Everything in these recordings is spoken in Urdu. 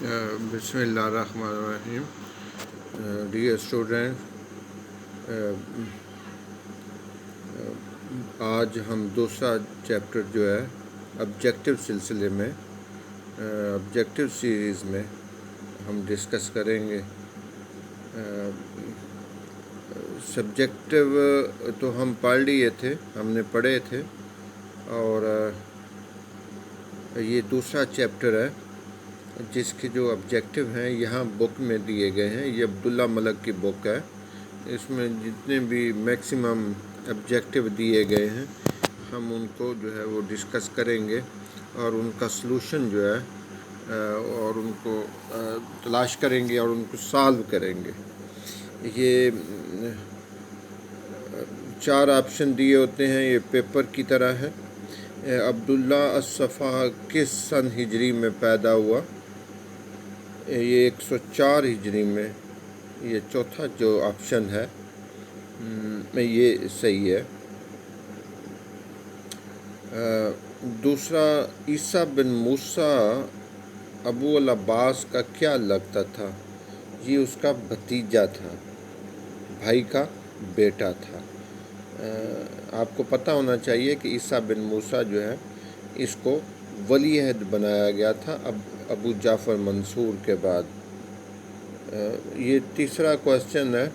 بسم اللہ الرحمن الرحیم. ڈیئر اسٹوڈنٹ، آج ہم دوسرا چیپٹر جو ہے آبجیکٹیو سلسلے میں آبجیکٹیو سیریز میں ہم ڈسکس کریں گے. سبجیکٹیو تو ہم پڑھ لیے تھے، ہم نے پڑھے تھے، اور یہ دوسرا چیپٹر ہے جس کے جو آبجیکٹیو ہیں یہاں بک میں دیے گئے ہیں. یہ عبداللہ ملک کی بک ہے. اس میں جتنے بھی میکسیمم آبجیکٹیو دیے گئے ہیں ہم ان کو جو ہے وہ ڈسکس کریں گے اور ان کا سلوشن جو ہے اور ان کو تلاش کریں گے اور ان کو سالو کریں گے. یہ 4 آپشن دیے ہوتے ہیں. یہ پیپر کی طرح ہے. عبداللہ الصفا کس سن ہجری میں پیدا ہوا؟ یہ 104 ہجری میں. یہ چوتھا جو آپشن ہے یہ صحیح ہے. دوسرا، عیسیٰ بن موسیٰ ابو العباس کا کیا لگتا تھا؟ یہ اس کا بھتیجا تھا، بھائی کا بیٹا تھا. آپ کو پتہ ہونا چاہیے کہ عیسیٰ بن موسیٰ جو ہے اس کو ولی عہد بنایا گیا تھا ابو جعفر منصور کے بعد. یہ تیسرا کوشچن ہے،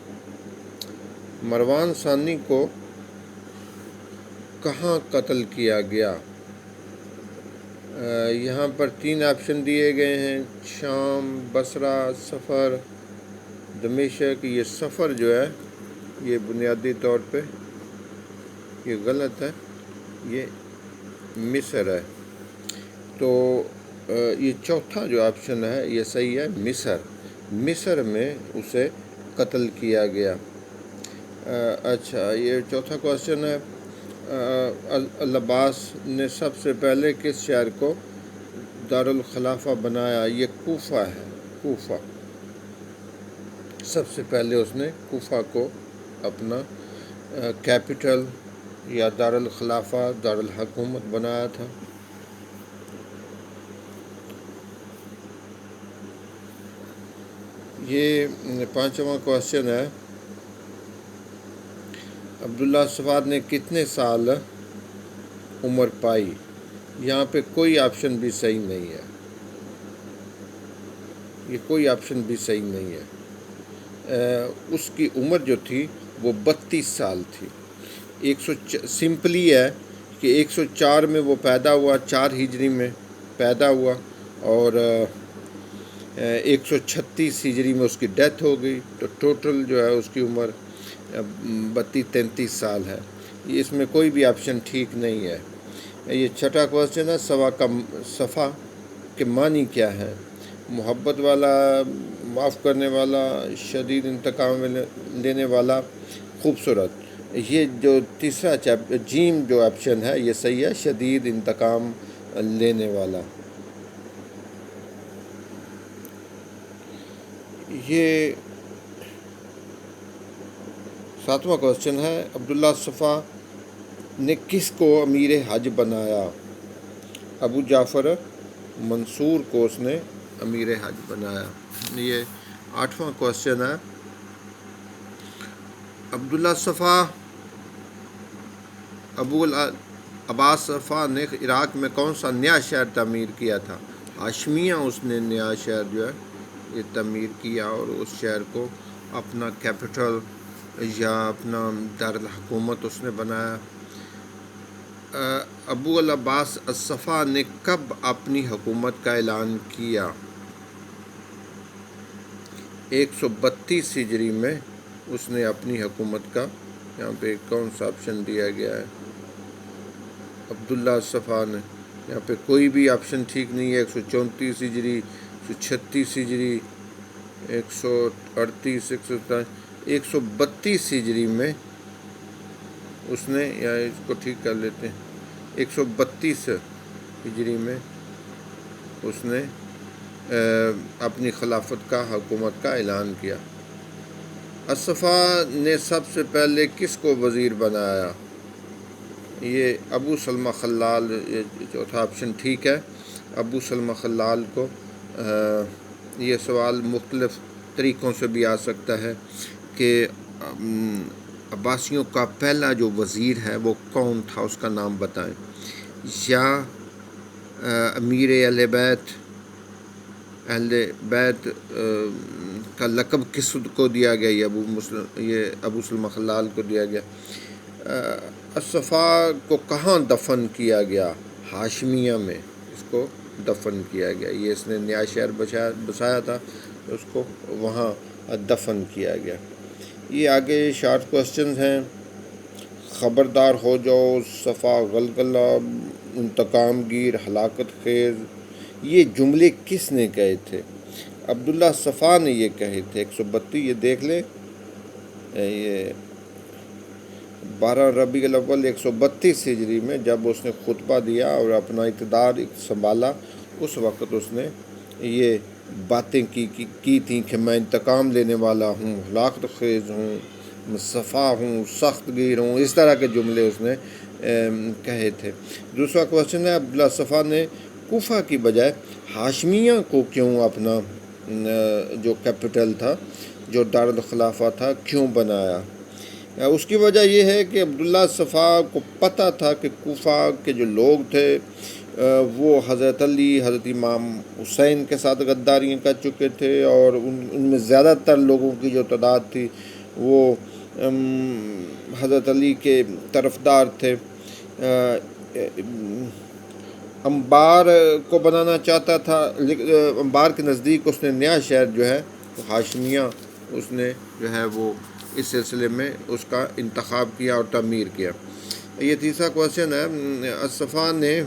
مروان ثانی کو کہاں قتل کیا گیا؟ یہاں پر 3 آپشن دیے گئے ہیں، شام، بصرہ، سفر، دمشق. یہ سفر جو ہے یہ بنیادی طور پہ یہ غلط ہے، یہ مصر ہے. تو یہ چوتھا جو آپشن ہے یہ صحیح ہے، مصر میں اسے قتل کیا گیا. اچھا، یہ چوتھا کوشچن ہے، العباس نے سب سے پہلے کس شہر کو دارالخلافہ بنایا؟ یہ کوفہ ہے، کوفہ. سب سے پہلے اس نے کوفہ کو اپنا کیپٹل یا دارالخلافہ، دارالحکومت بنایا تھا. یہ 5واں کوشچن ہے، عبداللہ الصفا نے کتنے سال عمر پائی؟ یہاں پہ کوئی آپشن بھی صحیح نہیں ہے، یہ کوئی آپشن بھی صحیح نہیں ہے. اس کی عمر جو تھی وہ 32 سال تھی. سمپلی ہے کہ 104 میں وہ پیدا ہوا، 4 ہجری میں پیدا ہوا، اور 136 ہجری میں اس کی ڈیتھ ہو گئی. تو ٹوٹل جو ہے اس کی عمر 32-33 سال ہے. اس میں کوئی بھی آپشن ٹھیک نہیں ہے. یہ چھٹا کوشچن ہے، صفا کے معنی کیا ہے؟ محبت والا، معاف کرنے والا، شدید انتقام لینے والا، خوبصورت. یہ جو تیسرا جیم جو آپشن ہے یہ صحیح ہے، شدید انتقام لینے والا. یہ 7واں کوشچن ہے، عبداللہ الصفا نے کس کو امیر حج بنایا؟ ابو جعفر منصور کو اس نے امیر حج بنایا. یہ 8واں کوشچن ہے، عبداللہ الصفا ابو العباس صفا نے عراق میں کون سا نیا شہر تعمیر کیا تھا؟ ہاشمیہ. اس نے نیا شہر جو ہے یہ تعمیر کیا اور اس شہر کو اپنا کیپٹل یا اپنا دارالحکومت اس نے بنایا. ابو العباس الصفا نے کب اپنی حکومت کا اعلان کیا؟ 132 ہجری میں اس نے اپنی حکومت کا، یہاں پہ کون سا آپشن دیا گیا ہے؟ عبداللہ الصفا نے. یہاں پہ کوئی بھی آپشن ٹھیک نہیں ہے. 134 ہجری، 136 ہجری، 138، 132 ہجری میں اس نے، یا اس کو ٹھیک کر لیتے ہیں، 132 ہجری میں اس نے اپنی خلافت کا، حکومت کا اعلان کیا. الصفا نے سب سے پہلے کس کو وزیر بنایا؟ یہ ابو سلمہ خلال. یہ چوتھا آپشن ٹھیک ہے، ابو سلمہ خلال کو یہ سوال مختلف طریقوں سے بھی آ سکتا ہے کہ عباسیوں کا پہلا جو وزیر ہے وہ کون تھا، اس کا نام بتائیں، یا امیر اہل بیت کا لقب کس کو دیا گیا، یہ ابو سلمہ خلال کو دیا گیا۔ الصفا کو کہاں دفن کیا گیا؟ ہاشمیہ میں اس کو دفن کیا گیا، یہ اس نے نیا شہر بسایا تھا، اس کو وہاں دفن کیا گیا۔ یہ آگے شارٹ کوسچنز ہیں۔ خبردار ہو جاؤ، صفا غلغلہ، انتقام گیر، ہلاکت خیز، یہ جملے کس نے کہے تھے؟ عبداللہ صفا نے یہ کہے تھے۔ 132 یہ دیکھ لیں، یہ 12 ربیع الاول 132 ہجری میں جب اس نے خطبہ دیا اور اپنا اقتدار سنبھالا، اس وقت اس نے یہ باتیں کی تھیں کہ میں انتقام لینے والا ہوں، ہلاکت خیز ہوں، صفا ہوں، سخت گیر ہوں، اس طرح کے جملے اس نے کہے تھے۔ دوسرا کوشچن ہے، عبداللہ صفا نے کوفہ کی بجائے ہاشمیہ کو کیوں اپنا جو کیپٹل تھا، جو دارالخلافہ تھا، کیوں بنایا؟ اس کی وجہ یہ ہے کہ عبداللہ صفا کو پتہ تھا کہ کوفہ کے جو لوگ تھے وہ حضرت علی، حضرت امام حسین کے ساتھ غداریاں کر چکے تھے، اور ان میں زیادہ تر لوگوں کی جو تعداد تھی وہ حضرت علی کے طرفدار تھے۔ انبار کو بنانا چاہتا تھا، انبار کے نزدیک اس نے نیا شہر جو ہے ہاشمیہ اس نے جو ہے وہ اس سلسلے میں اس کا انتخاب کیا اور تعمیر کیا۔ یہ تیسرا کوشچن ہے، الصفا نے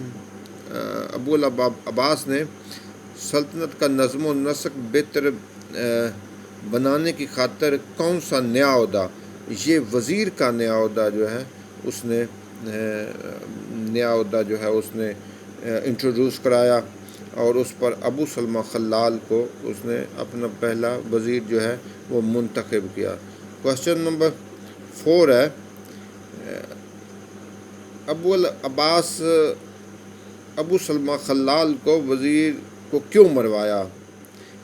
ابو العباس نے سلطنت کا نظم و نسق بہتر بنانے کی خاطر کون سا نیا عہدہ، یہ وزیر کا نیا عہدہ جو ہے اس نے نیا عہدہ جو ہے اس نے انٹروڈیوس کرایا، اور اس پر ابو سلمہ خلال کو اس نے اپنا پہلا وزیر جو ہے وہ منتخب کیا۔ کوشچن نمبر 4 ہے، ابو العباس ابو سلمہ خلال کو وزیر کو کیوں مروایا؟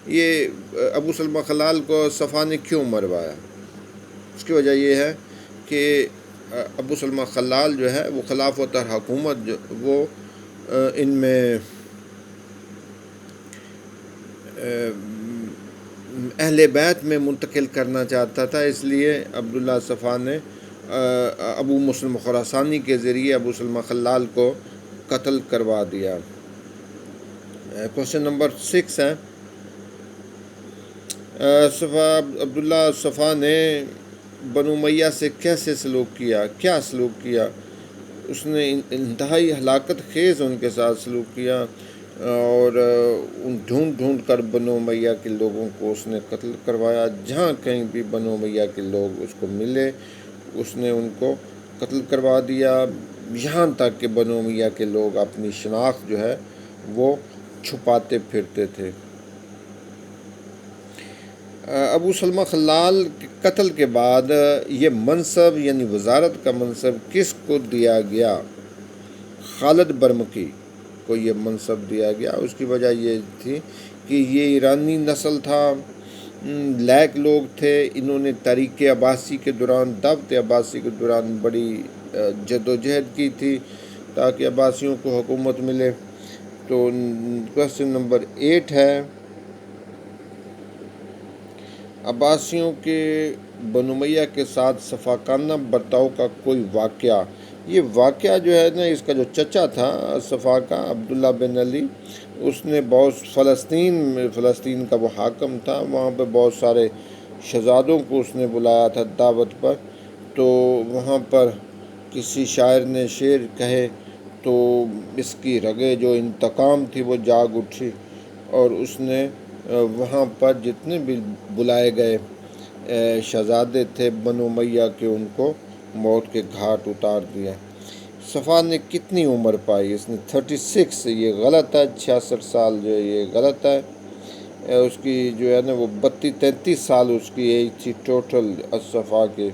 یہ ابو سلمہ خلال کو صفا نے کیوں مروایا؟ اس کی وجہ یہ ہے کہ ابو سلمہ خلال جو ہے وہ خلافت اور حکومت وہ ان میں اہل بیت میں منتقل کرنا چاہتا تھا، اس لیے عبداللہ صفا نے ابو مسلم خراسانی کے ذریعے ابو سلمہ خلال کو قتل کروا دیا۔ کوشچن نمبر 6 ہے، عبداللہ صفا نے بنو امیہ سے کیسے سلوک کیا؟ کیا سلوک کیا؟ اس نے انتہائی ہلاکت خیز ان کے ساتھ سلوک کیا، اور ڈھونڈ کر بنو امیہ کے لوگوں کو اس نے قتل کروایا۔ جہاں کہیں بھی بنو امیہ کے لوگ اس کو ملے اس نے ان کو قتل کروا دیا، یہاں تک کہ بنو امیہ کے لوگ اپنی شناخت جو ہے وہ چھپاتے پھرتے تھے۔ ابو سلمہ خلال کے قتل کے بعد یہ منصب یعنی وزارت کا منصب کس کو دیا گیا؟ خالد برمکی کو یہ منصب دیا گیا۔ اس کی وجہ یہ تھی کہ یہ ایرانی نسل تھا، لیک لوگ تھے، انہوں نے تحریک عباسی کے دوران، دعوت عباسی کے دوران بڑی جدوجہد کی تھی تاکہ عباسیوں کو حکومت ملے۔ تو کوشچن نمبر 8 ہے، عباسیوں کے بنو امیہ کے ساتھ صفاقانہ برتاؤ کا کوئی واقعہ۔ یہ واقعہ جو ہے نا، اس کا جو چچا تھا صفا کا، عبداللہ بن علی، اس نے بہت فلسطین کا وہ حاکم تھا، وہاں پہ بہت سارے شہزادوں کو اس نے بلایا تھا دعوت پر، تو وہاں پر کسی شاعر نے شعر کہے تو اس کی رگیں جو انتقام تھی وہ جاگ اٹھی، اور اس نے وہاں پر جتنے بھی بلائے گئے شہزادے تھے بنو امیہ کے، ان کو موت کے گھاٹ اتار دیا۔ صفا نے کتنی عمر پائی؟ اس نے 36، یہ غلط ہے، 66 سال جو ہے یہ غلط ہے۔ اس کی جو ہے نا وہ 33 سال اس کی ایج تھی ٹوٹل صفا کے۔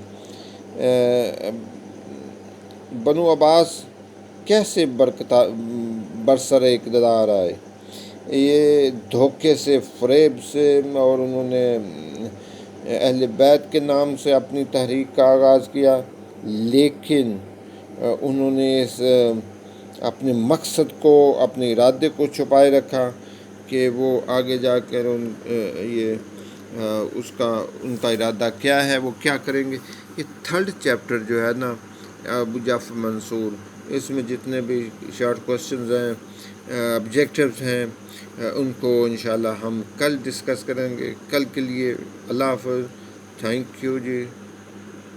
بنو عباس کیسے برسر اقتدار آئے؟ یہ دھوکے سے، فریب سے، اور انہوں نے اہل بیت کے نام سے اپنی تحریک کا آغاز کیا، لیکن انہوں نے اس اپنے مقصد کو، اپنے ارادے کو چھپائے رکھا کہ وہ آگے جا کر ان کا ارادہ کیا ہے، وہ کیا کریں گے۔ یہ تھرڈ چیپٹر جو ہے نا ابو جعفر منصور، اس میں جتنے بھی شارٹ کوسچنز ہیں، آبجیکٹیوز ہیں، ان کو انشاءاللہ ہم کل ڈسکس کریں گے۔ کل کے لیے اللہ حافظ، تھینک یو جی۔